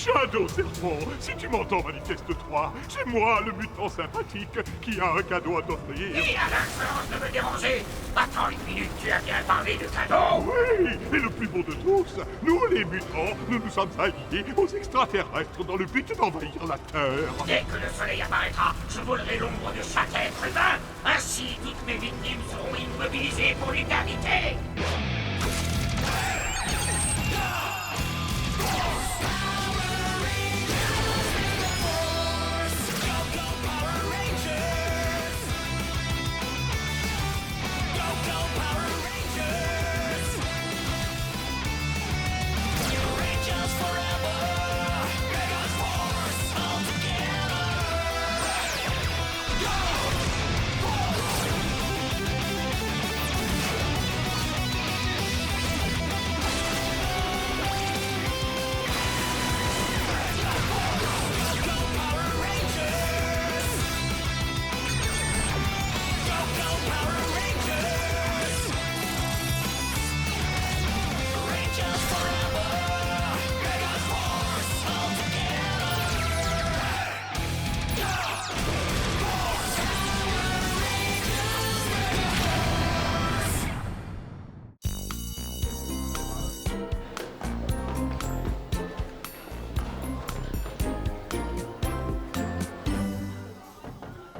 Shadow Serpent, si tu m'entends, manifeste-toi. C'est moi, le mutant sympathique, qui a un cadeau à t'offrir. Qui a l'insolence de me déranger? Attends une minute, tu as bien parlé de cadeau? Oui, et le plus beau de tous, nous les mutants, nous nous sommes alliés aux extraterrestres dans le but d'envahir la Terre. Dès que le soleil apparaîtra, je volerai l'ombre de chaque être humain. Ainsi, toutes mes victimes seront immobilisées pour l'éternité.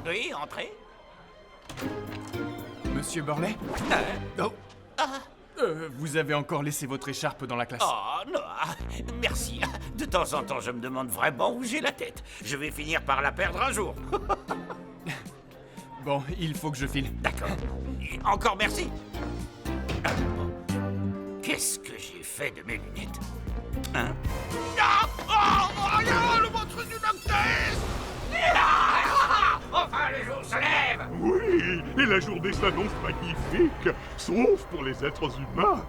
Oui, entrez. Monsieur Burley? Oh. Vous avez encore laissé votre écharpe dans la classe. Oh, non, merci. De temps en temps, je me demande vraiment où j'ai la tête. Je vais finir par la perdre un jour. Bon, il faut que je file. D'accord. Encore merci. Qu'est-ce que j'ai fait de mes lunettes? Hein? Ah! Oh non, le monstre du Noctis! Enfin, le jour se lève! Oui, et la journée s'annonce magnifique, sauf pour les êtres humains.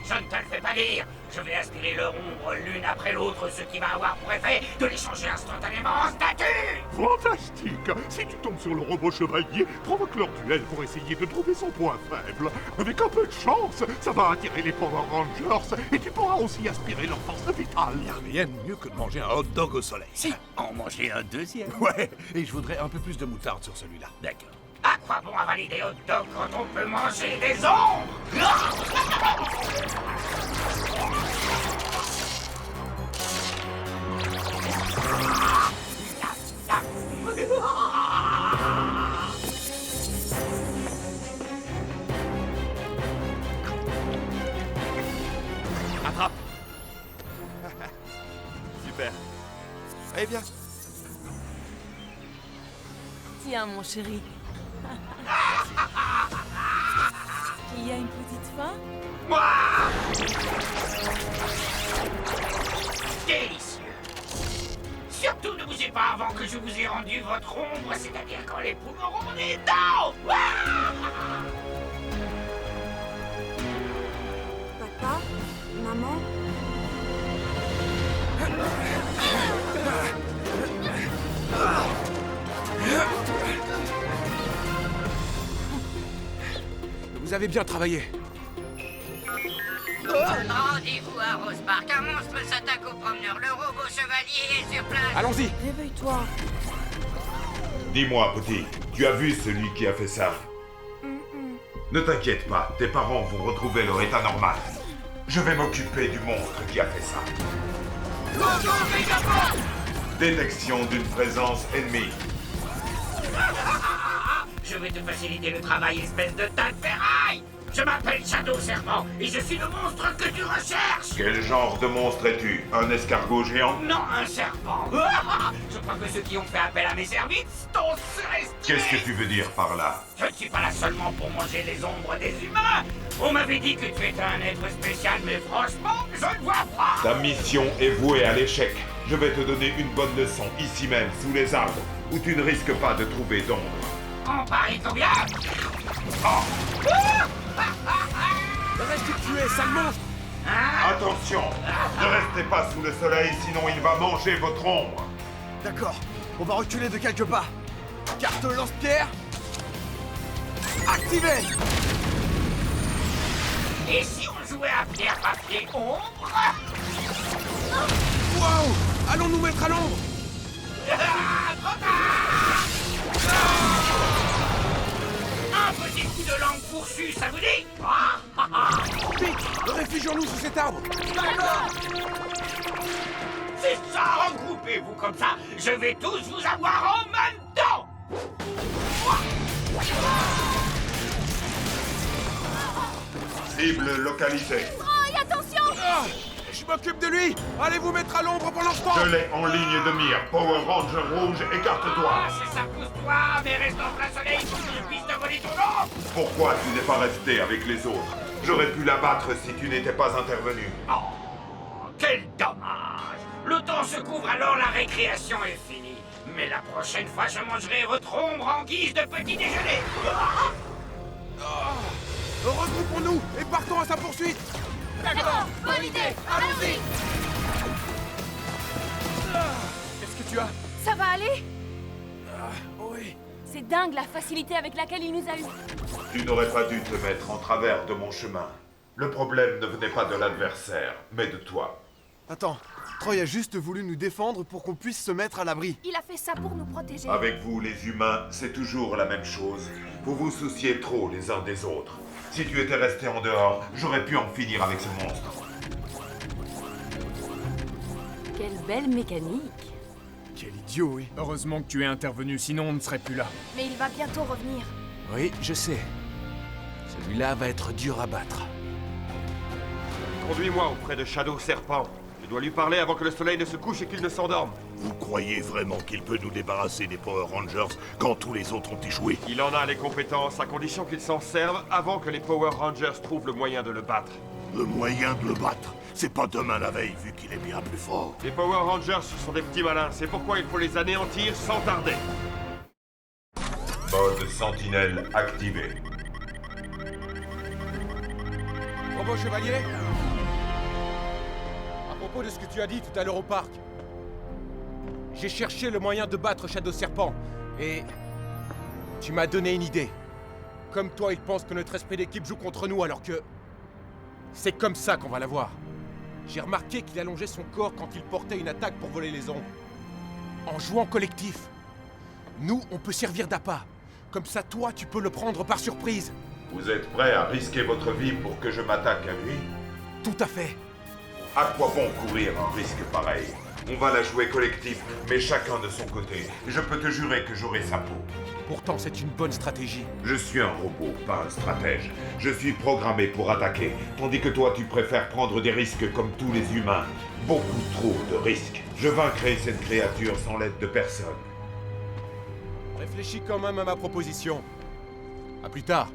Je ne te le fais pas dire. Je vais aspirer leur ombre l'une après l'autre, ce qui va avoir pour effet de les changer instantanément en statues. Fantastique! Si tu tombes sur le robot chevalier, provoque leur duel pour essayer de trouver son point faible. Avec un peu de chance, ça va attirer les Power Rangers et tu pourras aussi aspirer leur force vitale. Y a rien de mieux que de manger un hot dog au soleil. Si, en manger un deuxième. Ouais, et je voudrais un peu plus de moutarde sur celui-là. D'accord. À quoi bon avaler des hot dogs quand on peut manger des ombres? Attrape. Super. Allez, viens. Tiens, mon chéri. Il y a une petite faim? Délicieux. Surtout ne bougez pas avant que je vous ai rendu votre ombre, c'est-à-dire quand les poules auront des dents. Papa? Maman? Vous avez bien travaillé. Rendez-vous à Rose Park. Un monstre s'attaque au promeneur. Le robot chevalier est sur place. Allons-y. Réveille-toi. Dis-moi, petit, tu as vu celui qui a fait ça? Ne t'inquiète pas, tes parents vont retrouver leur état normal. Je vais m'occuper du monstre qui a fait ça. Détection d'une présence ennemie. Je vais te faciliter le travail, espèce de tas de ferraille. Je m'appelle Shadow Serpent et je suis le monstre que tu recherches. Quel genre de monstre es-tu? Un escargot géant? Non, un serpent. Je crois que ceux qui ont fait appel à mes services t'ont surestimé. Qu'est-ce que tu veux dire par là? Je ne suis pas là seulement pour manger les ombres des humains. On m'avait dit que tu étais un être spécial, mais franchement, je ne vois pas. Ta mission est vouée à l'échec. Je vais te donner une bonne leçon, ici même, sous les arbres, où tu ne risques pas de trouver d'ombre. On parie combien? Reste tué, sale monstre. Attention, ne restez pas sous le soleil, sinon il va manger votre ombre. D'accord, on va reculer de quelques pas. Carte lance-pierre. Activé. Et si on jouait à pierre, papier, ombre? Allons nous mettre à l'ombre! Un petit coup de langue fourchue, ça vous dit? Vite! Réfugions-nous sous cet arbre! C'est ça, regroupez-vous comme ça. Je vais tous vous avoir en même temps. Cible localisée. Ah, je m'occupe de lui! Allez vous mettre à l'ombre pendant ce temps! Je l'ai en ligne de mire. Power Ranger rouge, écarte-toi. Ah, c'est ça, pousse-toi, mais reste en plein soleil pour que je puisse te voler ton nom. Pourquoi tu n'es pas resté avec les autres? J'aurais pu l'abattre si tu n'étais pas intervenu. Oh, quel dommage. Le temps se couvre, alors la récréation est finie. Mais la prochaine fois, je mangerai votre ombre en guise de petit déjeuner. Regroupons-nous et partons à sa poursuite! D'accord, bonne idée, allons-y. Qu'est-ce que tu as? Ça va aller? Oui. C'est dingue la facilité avec laquelle il nous a eu. Tu n'aurais pas dû te mettre en travers de mon chemin. Le problème ne venait pas de l'adversaire, mais de toi. Attends, Troy a juste voulu nous défendre pour qu'on puisse se mettre à l'abri. Il a fait ça pour nous protéger. Avec vous, les humains, c'est toujours la même chose. Vous vous souciez trop les uns des autres. Si tu étais resté en dehors, j'aurais pu en finir avec ce monstre. Quelle belle mécanique. Quel idiot, oui. Heureusement que tu es intervenu, sinon on ne serait plus là. Mais il va bientôt revenir. Oui, je sais. Celui-là va être dur à battre. Conduis-moi auprès de Shadow Serpent. Je dois lui parler avant que le soleil ne se couche et qu'il ne s'endorme. Vous croyez vraiment qu'il peut nous débarrasser des Power Rangers quand tous les autres ont échoué? Il en a les compétences, à condition qu'il s'en serve avant que les Power Rangers trouvent le moyen de le battre. Le moyen de le battre, c'est pas demain la veille vu qu'il est bien plus fort. Les Power Rangers sont des petits malins, c'est pourquoi il faut les anéantir sans tarder. Mode sentinelle activé. Robot chevalier? À propos de ce que tu as dit tout à l'heure au parc, j'ai cherché le moyen de battre Shadow Serpent, et tu m'as donné une idée. Comme toi, il pense que notre esprit d'équipe joue contre nous, alors que c'est comme ça qu'on va l'avoir. J'ai remarqué qu'il allongeait son corps quand il portait une attaque pour voler les ombres. En jouant collectif, nous, on peut servir d'appât. Comme ça, toi, tu peux le prendre par surprise. Vous êtes prêt à risquer votre vie pour que je m'attaque à lui? Tout à fait. À quoi bon courir un risque pareil? On va la jouer collectif, mais chacun de son côté. Je peux te jurer que j'aurai sa peau. Pourtant, c'est une bonne stratégie. Je suis un robot, pas un stratège. Je suis programmé pour attaquer, tandis que toi tu préfères prendre des risques comme tous les humains. Beaucoup trop de risques. Je vaincrai cette créature sans l'aide de personne. Réfléchis quand même à ma proposition. À plus tard.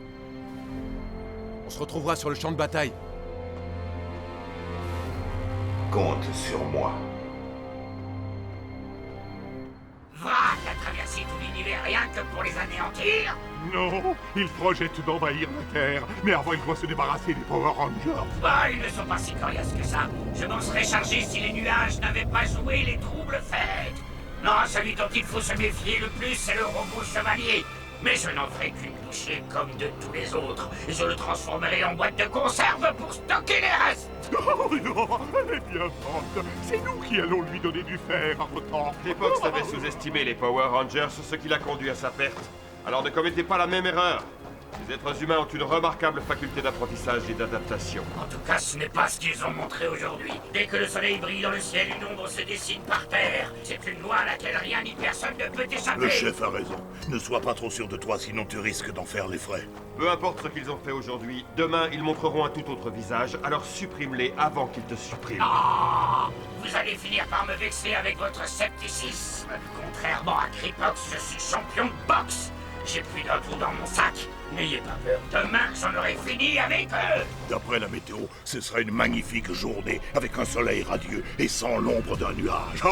On se retrouvera sur le champ de bataille. Compte sur moi. Va, t'as traversé tout l'univers rien que pour les anéantir? Non, il projette d'envahir la Terre, mais avant il doit se débarrasser des Power Rangers. Bah, ils ne sont pas si coriaces que ça. Je m'en serais chargé si les nuages n'avaient pas joué les troubles fêtes. Non, celui dont il faut se méfier le plus, c'est le robot chevalier. Mais je n'en ferai qu'une bouchée comme de tous les autres. Et je le transformerai en boîte de conserve pour stocker les restes. Oh non, elle est bien forte. C'est nous qui allons lui donner du fer à retordre. L'époque savait sous-estimer les Power Rangers, ce qui l'a conduit à sa perte. Alors ne commettez pas la même erreur. Les êtres humains ont une remarquable faculté d'apprentissage et d'adaptation. En tout cas, ce n'est pas ce qu'ils ont montré aujourd'hui. Dès que le soleil brille dans le ciel, une ombre se dessine par terre. C'est une loi à laquelle rien ni personne ne peut échapper. Le chef a raison. Ne sois pas trop sûr de toi, sinon tu risques d'en faire les frais. Peu importe ce qu'ils ont fait aujourd'hui, demain ils montreront un tout autre visage, alors supprime-les avant qu'ils te suppriment. Ah, vous allez finir par me vexer avec votre scepticisme. Contrairement à Kripox, je suis champion de boxe. J'ai plus d'un trou dans mon sac. N'ayez pas peur, demain j'en aurai fini avec eux. D'après la météo, ce sera une magnifique journée avec un soleil radieux et sans l'ombre d'un nuage.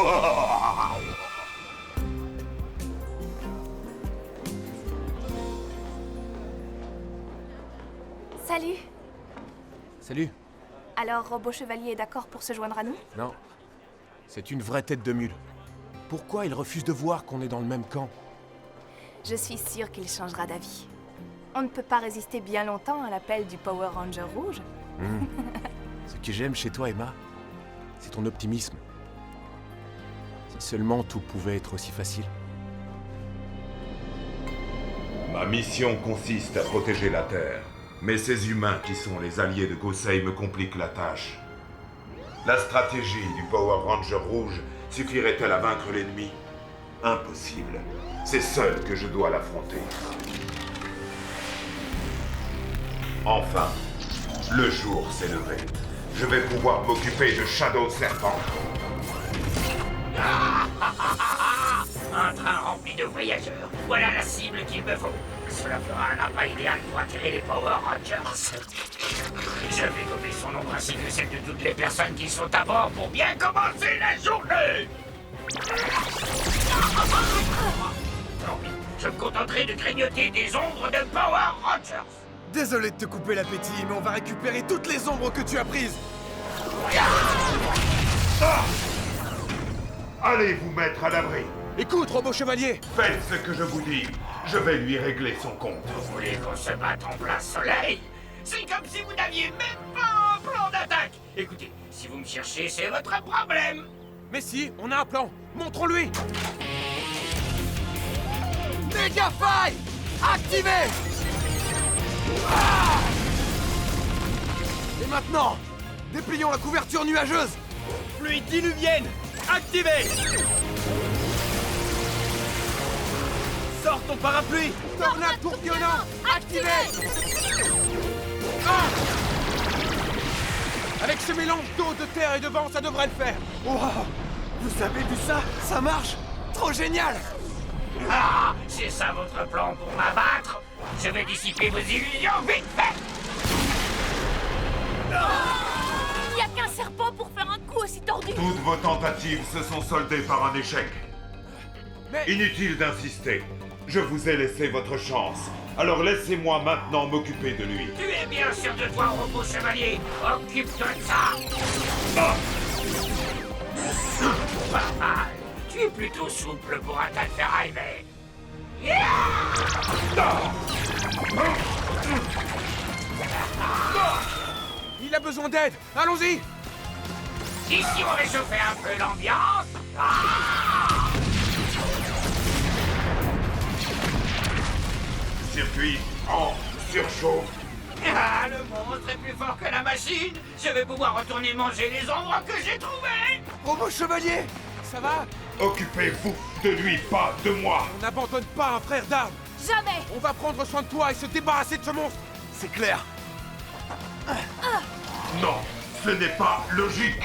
Salut. Salut. Alors, Robot Chevalier est d'accord pour se joindre à nous? Non. C'est une vraie tête de mule. Pourquoi il refuse de voir qu'on est dans le même camp? Je suis sûre qu'il changera d'avis. On ne peut pas résister bien longtemps à l'appel du Power Ranger rouge. Ce que j'aime chez toi, Emma, c'est ton optimisme. seulement tout pouvait être aussi facile. Ma mission consiste à protéger la Terre. Mais ces humains qui sont les alliés de Gosei me compliquent la tâche. La stratégie du Power Ranger rouge suffirait-elle à vaincre l'ennemi? Impossible. C'est seul que je dois l'affronter. Enfin, le jour s'est levé. Je vais pouvoir m'occuper de Shadow Serpent. Un train rempli de voyageurs. Voilà la cible qu'il me faut. Cela fera un appât idéal pour attirer les Power Rangers. Je vais gommer son nombre ainsi que celle de toutes les personnes qui sont à bord pour bien commencer la journée. Tant pis, je me contenterai de grignoter des ombres de Power Rangers. Désolé de te couper l'appétit, mais on va récupérer toutes les ombres que tu as prises. Allez vous mettre à l'abri. Écoute, robot chevalier! Faites ce que je vous dis. Je vais lui régler son compte. Vous voulez qu'on se batte en plein soleil? C'est comme si vous n'aviez même pas un plan d'attaque. Écoutez, si vous me cherchez, c'est votre problème. Mais si, on a un plan! Montrons-lui! Méga faille activé. Et maintenant, déplions la couverture nuageuse. Fluide diluvienne activé. Sors ton parapluie. Tornade tourbillonnant activé! Avec ce mélange d'eau, de terre et de vent, ça devrait le faire! Wow. Vous avez vu ça? Ça marche. Trop génial. Ah, c'est ça votre plan pour m'abattre? Je vais dissiper vos illusions vite fait. Il n'y a qu'un serpent pour faire un coup aussi tordu. Toutes vos tentatives se sont soldées par un échec. Mais... Inutile d'insister. Je vous ai laissé votre chance. Alors laissez-moi maintenant m'occuper de lui. Tu es bien sûr de toi, robot chevalier. Occupe-toi de ça. Pas mal. Tu es plutôt souple pour un tas de ferraille, mais... Il a besoin d'aide! Allons-y! Ici, on réchauffait un peu l'ambiance. Circuit en surchauffe. Ah, le monstre est plus fort que la machine. Je vais pouvoir retourner manger les ombres que j'ai trouvées. Robot chevalier. Ça va? Occupez-vous de lui, pas de moi. On n'abandonne pas un frère d'armes! Jamais. On va prendre soin de toi et se débarrasser de ce monstre! C'est clair. Non, ce n'est pas logique.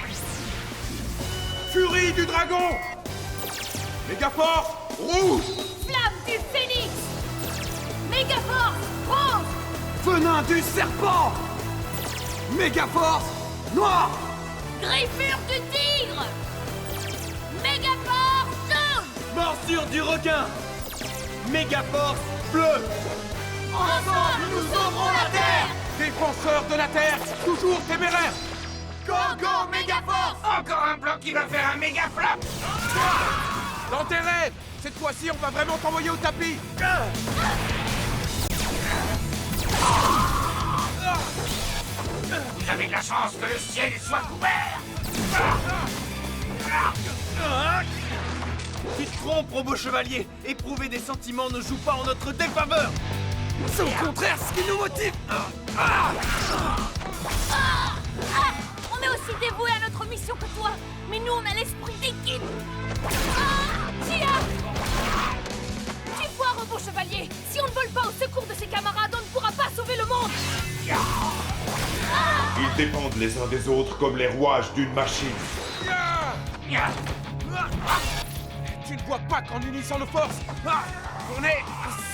Furie du dragon! Mégaforce rouge! Flamme du phénix. Mégaforce rose. Venin du serpent. Mégaforce noire. Griffure du tigre. Mégaforce jaune. Morsure du requin. Mégaforce bleue. Ensemble, nous sauverons la Terre. Défenseur de la Terre, toujours téméraire! Go, go, Mégaforce. Encore un plan qui va faire un méga flop. Dans tes rêves! Cette fois-ci, on va vraiment t'envoyer au tapis! Vous avez de la chance que le ciel soit couvert. Tu te trompes, robot chevalier. Éprouver des sentiments ne joue pas en notre défaveur. C'est au contraire ce qui nous motive. On est aussi dévoués à notre mission que toi, mais nous on a l'esprit d'équipe. Tia, tu vois, robot chevalier, si on ne vole pas au secours de ses camarades, on ne pourra pas sauver le monde. Ils dépendent les uns des autres comme les rouages d'une machine. Tu ne vois pas qu'en unissant nos forces, on est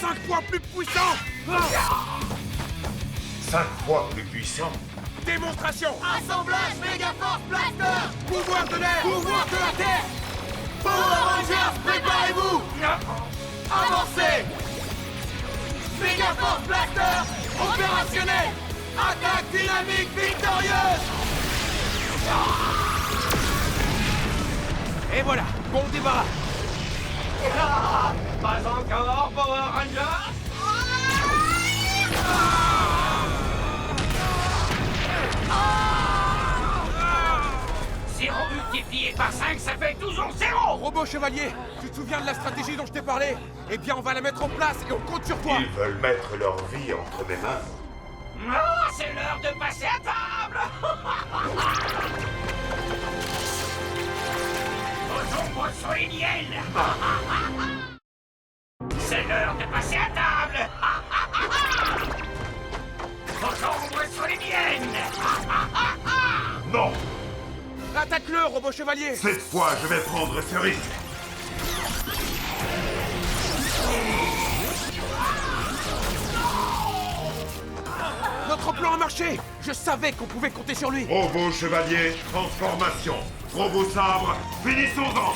5 fois plus puissants! 5 fois plus puissant. Démonstration! Assemblage Mégaforce Blaster. Pouvoir de l'air! Pouvoir de la Terre. Power Rangers, préparez-vous. Avancez. Mégaforce Blaster opérationnel. Attaque dynamique victorieuse. Et voilà, bon débarras! Pas encore, Power Rangers. Zéro multiplié par 5, ça fait toujours 0. Robot chevalier, tu te souviens de la stratégie dont je t'ai parlé? Eh bien, on va la mettre en place et on compte sur toi. Ils veulent mettre leur vie entre mes mains. Oh, c'est l'heure de passer à table. Vos ombres sont les miennes. C'est l'heure de passer à table. Vos ombres sont les miennes. Non! Attaque-le, robot chevalier. Cette fois, je vais prendre ce risque. Notre plan a marché. Je savais qu'on pouvait compter sur lui. Robot chevalier, transformation. Robot sabre, finissons-en.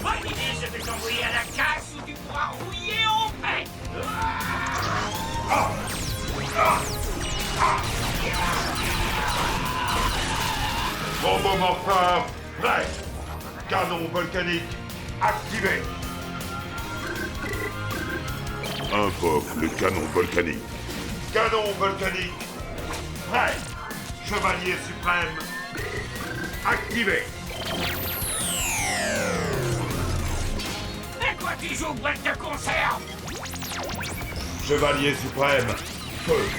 Bonne idée, je vais t'envoyer à la casse où tu pourras rouiller en paix. Robot morpheur, prêt. Canon volcanique, activé. Invoque le canon volcanique. Canon volcanique, prêt. Chevalier suprême, activé. Et quoi tu joues, boîte de conserve? Chevalier suprême, feu.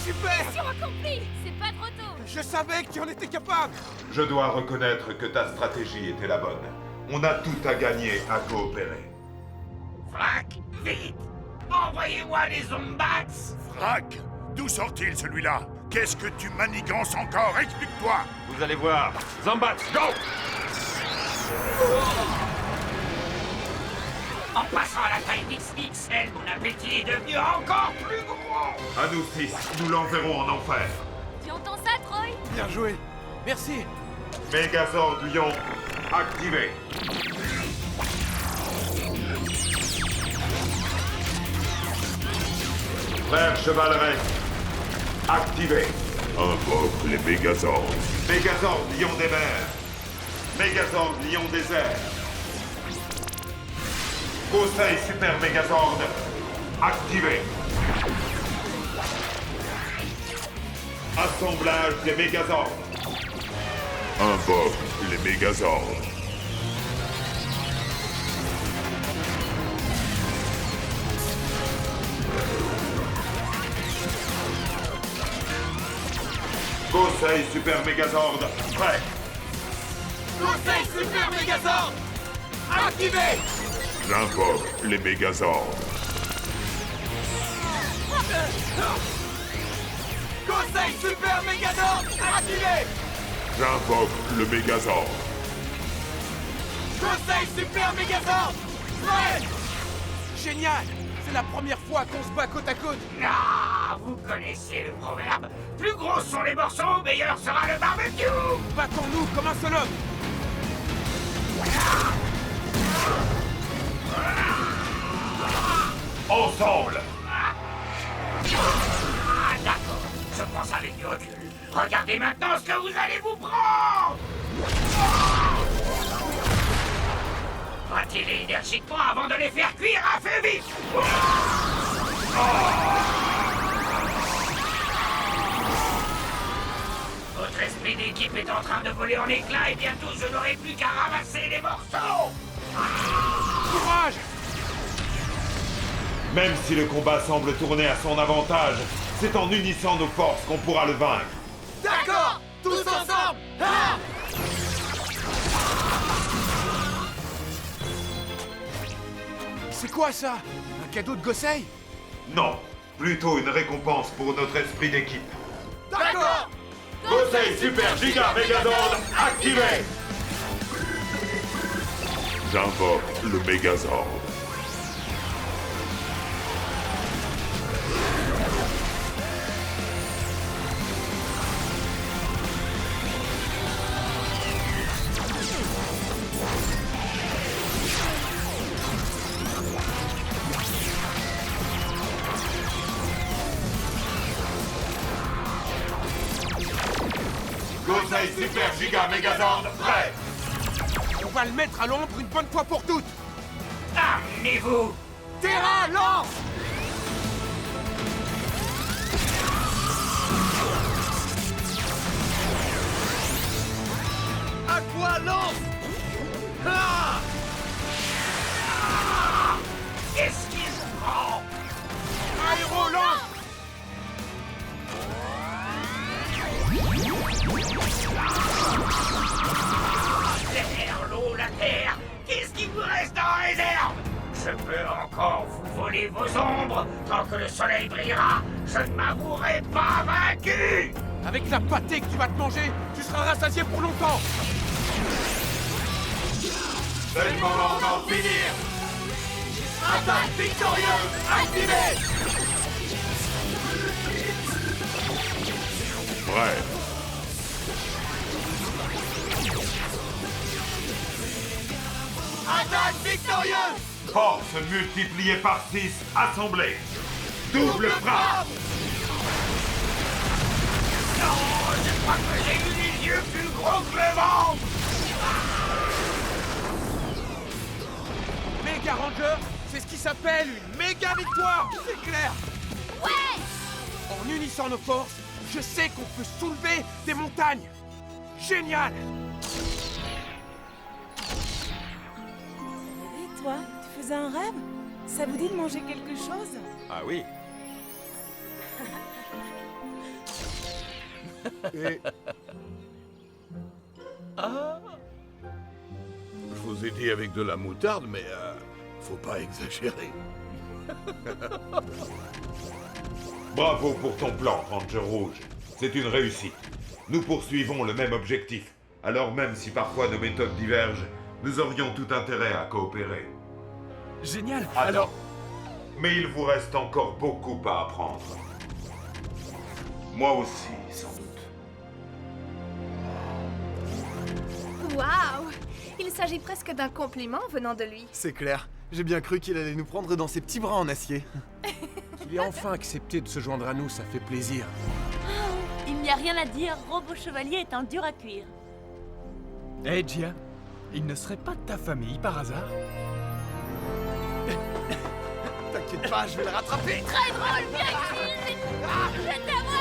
Super. Mission accomplie. C'est pas trop tôt. Je savais que tu en étais capable. Je dois reconnaître que ta stratégie était la bonne. On a tout à gagner à coopérer. Frac, vite. Envoyez-moi les Zombats. Frac, d'où sort-il celui-là? Qu'est-ce que tu manigances encore? Explique-toi. Vous allez voir. Zombats, go! En passant à la taille XXL, mon appétit est devenu encore plus gros. À nous 6, nous l'enverrons en enfer. Tu entends ça, Troy? Bien joué. Merci. Mégazord Lion, activé. Frère Chevaleret, activé. Invoque les Mégazords. Mégazord Lion des mers. Mégazord Lion des airs. Conseil Super Mégazord, activé. Assemblage des Mégazords. Invoque les Mégazords. Conseil Super Mégazord, prêt. Conseil Super Mégazord activé. J'invoque les Mégazords. Conseil Super Mégazord activé. J'invoque le Mégazord. Conseil Super Mégazord prêt. Génial. C'est la première fois qu'on se bat côte à côte. Ah, vous connaissez le proverbe. Plus gros sont les morceaux, meilleur sera le barbecue. Battons-nous comme un seul homme. Ensemble. Ah, d'accord. Je pense avec du recul. Regardez maintenant ce que vous allez vous prendre. Battez-les énergiquement avant de les faire cuire à feu vif. Votre esprit d'équipe est en train de voler en éclats et bientôt je n'aurai plus qu'à ramasser les morceaux. Courage. Même si le combat semble tourner à son avantage, c'est en unissant nos forces qu'on pourra le vaincre. D'accord. Tous ensemble. Ah. C'est quoi ça? Un cadeau de Gosei? Non, plutôt une récompense pour notre esprit d'équipe. D'accord. Conseil Super Giga Mégazord activé. J'invoque le Mégazord. Conseil Super Giga Mégazord prêt. va le mettre à l'ombre une bonne fois pour toutes. Armez-vous! Terra, lance! Aqua, lance! Ah! Qu'est-ce qu'il se prend? Aéro, lance! L'air, l'eau, la terre! Qu'est-ce qui vous reste en réserve? Je peux encore vous voler vos ombres tant que le soleil brillera. Je ne m'avouerai pas vaincu! Avec la pâtée que tu vas te manger, tu seras rassasié pour longtemps. C'est le moment d'en finir. Attaque victorieuse activée! Bref. Attaque victorieuse! Force multipliée par 6, assemblée. Double frappe. Non, je crois que j'ai eu les yeux plus gros que le ventre! Méga Ranger, c'est ce qui s'appelle une méga victoire, c'est clair. Ouais! En unissant nos forces, je sais qu'on peut soulever des montagnes. Génial! Et toi, tu faisais un rêve? Ça vous dit de manger quelque chose? Ah oui. Je vous ai dit avec de la moutarde, mais faut pas exagérer. Bravo pour ton plan, Ranger Rouge. C'est une réussite. Nous poursuivons le même objectif. Alors même si parfois nos méthodes divergent, nous aurions tout intérêt à coopérer. Génial! Alors... Mais il vous reste encore beaucoup à apprendre. Moi aussi, sans doute. Waouh! Il s'agit presque d'un compliment venant de lui. C'est clair. J'ai bien cru qu'il allait nous prendre dans ses petits bras en acier. Qu'il ait enfin accepté de se joindre à nous, ça fait plaisir. Il n'y a rien à dire, Robot Chevalier est un dur à cuire. Hé, Gia, il ne serait pas de ta famille par hasard? T'inquiète pas, je vais le rattraper! Très drôle, bien écrit. Je t'aime